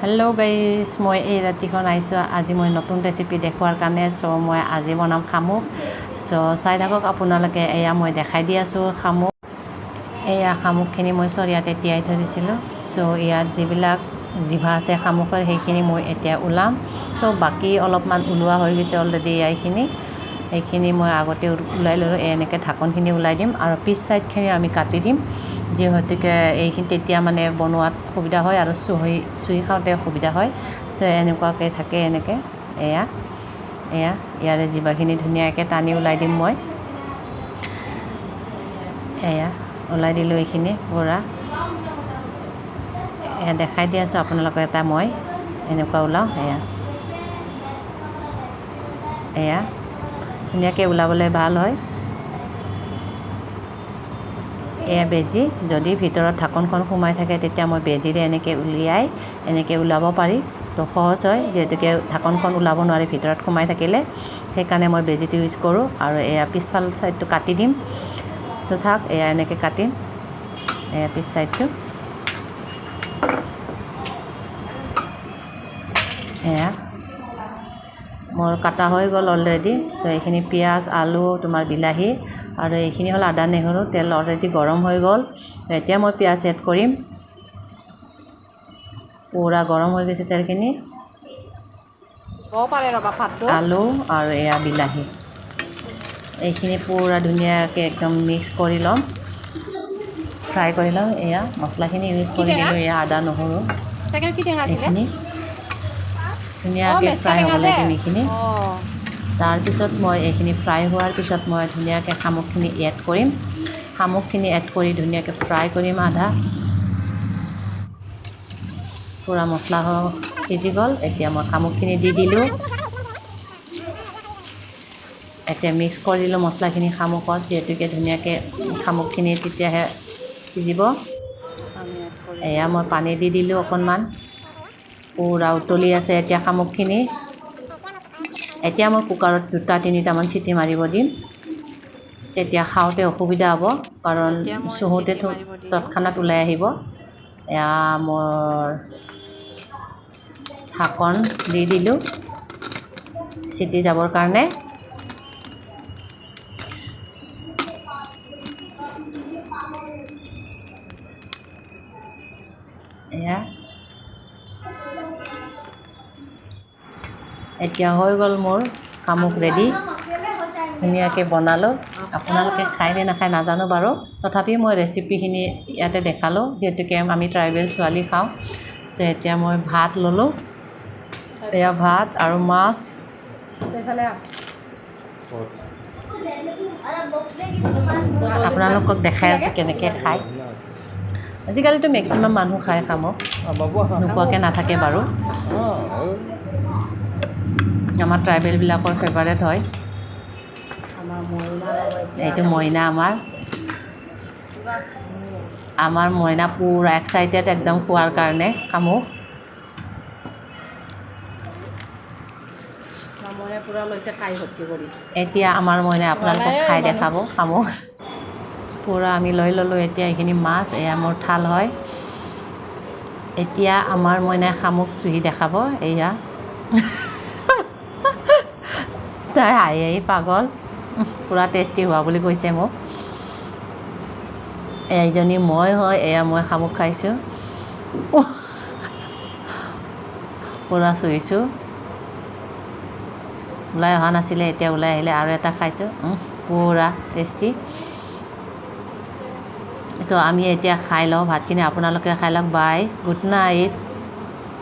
Hello' guys, মই এই ৰাতিখন আহিছোঁ আজি মই নতুন ৰেচিপি দেখুৱাৰ কাৰণে। মই আজি বনাম শামুক। চাই থাকক আপোনালোকে। এয়া মই দেখাই দি আছোঁ শামুক। এয়া শামুকখিনি মই চৰিয়াতে তিয়াই থৈ দিছিলোঁ। ইয়াত যিবিলাক জিভা আছে শামুকৰ সেইখিনি মই এতিয়া ওলাম। বাকী অলপমান ওলোৱা হৈ গৈছে অলৰেডি এইখিনি মই আগতে ওলাই ল'লোঁ। এনেকৈ ঢাকনখিনি ওলাই দিম আৰু পিছ চাইডখিনি আমি কাটি দিম, যিহেতুকে এইখিনি তেতিয়া মানে বনোৱাত সুবিধা হয় আৰু চুই খাওঁতে সুবিধা হয়। এনেকুৱাকৈ থাকে এনেকৈ। ইয়াৰে জিভাখিনি ধুনীয়াকৈ টানি ওলাই দিম মই। ওলাই দিলোঁ এইখিনি পূৰা। দেখাই দি আছোঁ আপোনালোকক এটা মই এনেকুৱা ওলাওঁ। ধুনীয়াকৈ ওলাবলৈ ভাল হয়। বেজী যদি ভিতৰত ঢাকনখন সোমাই থাকে তেতিয়া মই বেজীৰে এনেকৈ ওলাব পাৰি। সহজ হয়, যিহেতুকে ঢাকনখন ওলাব নোৱাৰি ভিতৰত সোমাই থাকিলে। সেইকাৰণে মই বেজীটো ইউজ কৰোঁ। আৰু পিছফাল ছাইডটো কাটি দিম। এনেকৈ কাটিম পিছ ছাইডটো। মোৰ কাটা হৈ গ'ল অলৰেডি। এইখিনি পিঁয়াজ, আলু, তোমাৰ বিলাহী আৰু এইখিনি হ'ল আদা নহৰু। তেল অলৰেডি গৰম হৈ গ'ল। এতিয়া মই পিঁয়াজ এড কৰিম। পূৰা গৰম হৈ গৈছে তেলখিনি। আলু আৰু বিলাহী এইখিনি পূৰা ধুনীয়াকৈ একদম মিক্স কৰি ল'ম, ফ্ৰাই কৰি ল'ম। মছলাখিনি ইউজ কৰি দিলোঁ। আদা নহৰু এইখিনি ধুনীয়াকৈ ফ্ৰাই হ'বলৈ দিম এইখিনি। তাৰপিছত মই এইখিনি ফ্ৰাই হোৱাৰ পিছত মই ধুনীয়াকৈ শামুকখিনি এড কৰিম। শামুকখিনি এড কৰি ধুনীয়াকৈ ফ্ৰাই কৰিম পূৰা মছলা সিজি গ'ল। এতিয়া মই শামুকখিনি দি দিলোঁ। এতিয়া মিক্স কৰি দিলোঁ মছলাখিনি শামুকত, যিহেতুকে ধুনীয়াকৈ শামুকখিনি তেতিয়াহে সিজিব। মই পানী দি দিলোঁ অকণমান। পূৰা উতলি আছে এতিয়া শামুকখিনি। এতিয়া মই কুকাৰত 2-3টামান চিটি মাৰিব দিম। তেতিয়া খাওঁতে অসুবিধা হ'ব, কাৰণ চুহোঁতে তৎক্ষণাত ওলাই আহিব। মোৰ ঢাকন দি দিলোঁ চিটি যাবৰ কাৰণে। এতিয়া হৈ গ'ল মোৰ শামুক ৰেডি। ধুনীয়াকৈ বনালোঁ। আপোনালোকে খাই নে নাখায় নাজানো বাৰু, তথাপিও মই ৰেচিপিখিনি ইয়াতে দেখালোঁ, যিহেতুকে আমি ট্ৰাইবেল ছোৱালী খাওঁ। এতিয়া মই ভাত ল'লোঁ। ভাত আৰু মাছ। আপোনালোকক দেখাই আছোঁ কেনেকৈ খায়। আজিকালিতো মেক্সিমাম মানুহ খায় শামুক, নোখোৱাকৈ নাথাকে বাৰু। আমাৰ ট্ৰাইবেলবিলাকৰ ফেভাৰেট হয়। এইটো মইনা আমাৰ মইনা পূৰা এক্সাইটেড একদম খোৱাৰ কাৰণে শামুক। এতিয়া আমাৰ মইনা আপোনালোকক খাই দেখাব শামুক। পূৰা আমি লৈ ল'লোঁ। এতিয়া এইখিনি মাছ, মোৰ থাল হয়। এতিয়া আমাৰ মইনাই শামুক চুহি দেখাব। তাই হাঁহি পাগল। পূৰা টেষ্টি হোৱা বুলি কৈছে মোক। এইজনী মই হয়। মই শামুক খাইছোঁ। পূৰা চুহিছোঁ। ওলাই অহা নাছিলে, এতিয়া ওলাই আহিলে। আৰু এটা খাইছোঁ, পূৰা টেষ্টি। আমি এতিয়া খাই লওঁ ভাতখিনি। আপোনালোকে খাই লওক। বাই, গুড নাইট।